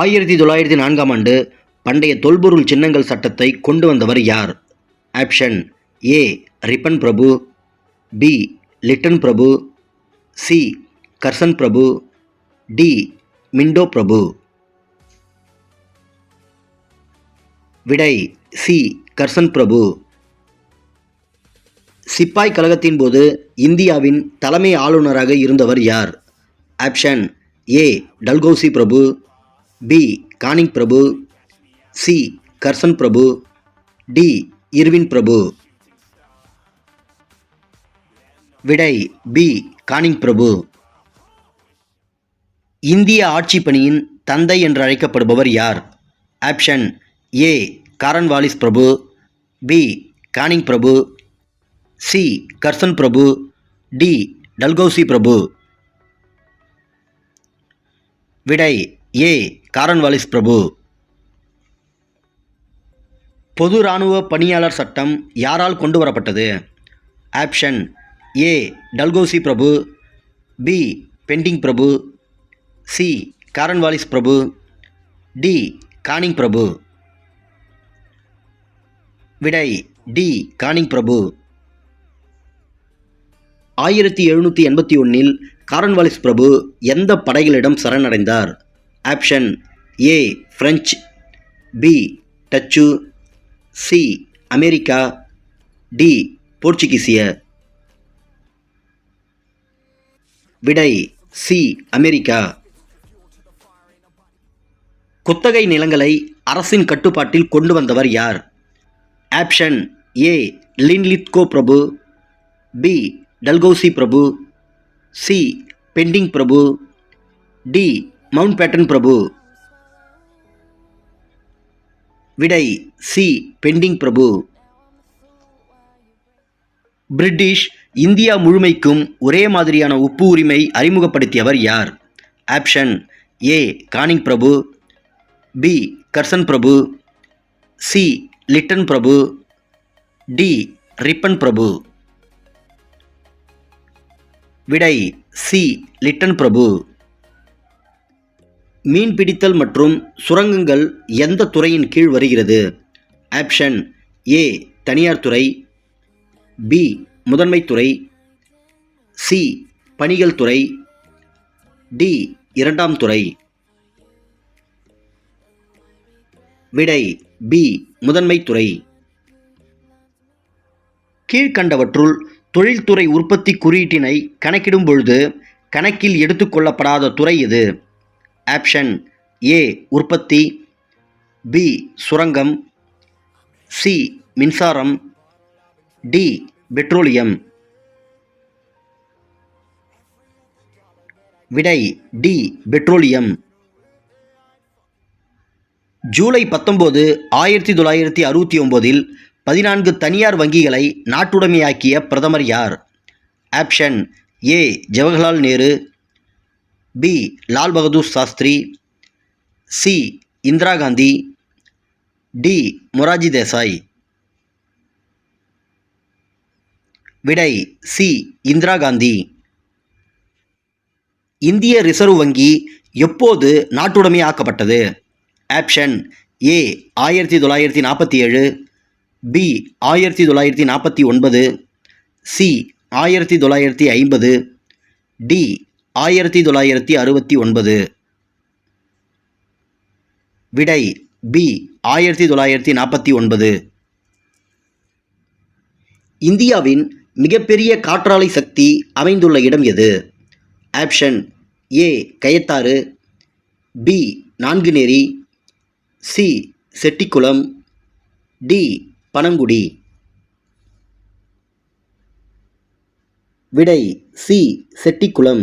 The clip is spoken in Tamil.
1904ஆம் ஆண்டு பண்டைய தொல்பொருள் சின்னங்கள் சட்டத்தை கொண்டு வந்தவர் யார்? ஆப்ஷன் ஏ ரிப்பன் பிரபு, பி லிட்டன் பிரபு, சி கர்சன் பிரபு, டி மிண்டோ பிரபு. விடை சி கர்சன் பிரபு. சிப்பாய் கழகத்தின் போது இந்தியாவின் தலைமை ஆளுநராக இருந்தவர் யார்? ஆப்ஷன் ஏ டல்கௌசி பிரபு, பி கானிங் பிரபு, சி கர்சன் பிரபு, டி இர்வின் பிரபு. விடை பி கானிங் பிரபு. இந்திய ஆட்சி பணியின் தந்தை என்று அழைக்கப்படுபவர் யார்? ஆப்ஷன் ஏ காரன்வாலிஸ் பிரபு, பி கானிங் பிரபு, சி கர்சன் பிரபு, டி டல்கௌசி பிரபு. விடை ஏ காரன்வாலிஸ் பிரபு. பொது இராணுவ பணியாளர் சட்டம் யாரால் கொண்டு வரப்பட்டது? ஆப்ஷன் ஏ டல்கௌசி பிரபு, பி பெண்டிங் பிரபு, சி காரன்வாலிஸ் பிரபு, டி கானிங் பிரபு. விடை டி கானிங் பிரபு. 1781இல் காரன்வாலிஸ் பிரபு எந்த படைகளிடம் சரணடைந்தார்? Option A French, B Dutch, C America, D போர்ச்சுகீசிய. விடை சி அமெரிக்கா. குத்தகை நிலங்களை அரசின் கட்டுப்பாட்டில் கொண்டு வந்தவர் யார்? ஆப்ஷன் ஏ லின்லித்கோ பிரபு, பி டல்கௌசி பிரபு, சி பெண்டிங் பிரபு, டி மவுண்ட் பேட்டன் பிரபு. விடை சி பெண்டிங் பிரபு. பிரிட்டிஷ் இந்தியா முழுமைக்கும் ஒரே மாதிரியான உப்பு உரிமை அறிமுகப்படுத்தியவர் யார்? ஆப்ஷன் ஏ கானிங் பிரபு, பி கர்சன் பிரபு, சி லிட்டன் பிரபு, டி ரிப்பன் பிரபு. விடை சி லிட்டன் பிரபு. மீன்பிடித்தல் மற்றும் சுரங்கங்கள் எந்த துறையின் கீழ் வருகிறது? ஆப்ஷன் ஏ தனியார் துறை, பி முதன்மை துறை, சி பணிகள் துறை, டி இரண்டாம் துறை. விடை பி முதன்மை துறை. கீழ்கண்டவற்றுள் தொழில்துறை உற்பத்தி குறியீட்டினை கணக்கிடும் பொழுது கணக்கில் எடுத்துக்கொள்ளப்படாத துறை எது? ஆப்ஷன் ஏ உற்பத்தி, பி சுரங்கம், சி மின்சாரம், டி பெட்ரோலியம். விடை டி பெட்ரோலியம். ஜூலை 19, 1969இல் 14 தனியார் வங்கிகளை நாட்டுடைமையாக்கிய பிரதமர் யார்? Option A Jawaharlal Nehru, B Lal Bahadur Shastri, C Indira Gandhi, D Morarji Desai. விடை சி இந்திரா காந்தி. இந்திய ரிசர்வ் வங்கி எப்போது நாட்டுடைமையாக்கப்பட்டது? Option A 1947, B 1949, C 1950, D 1969. விடை பி 1949. இந்தியாவின் மிகப்பெரிய காற்றாலை சக்தி அமைந்துள்ள இடம் எது? Option A Kayathar, B Nanguneri, C Chettikulam, D Panangudi. விடை சி செட்டிக்குளம்.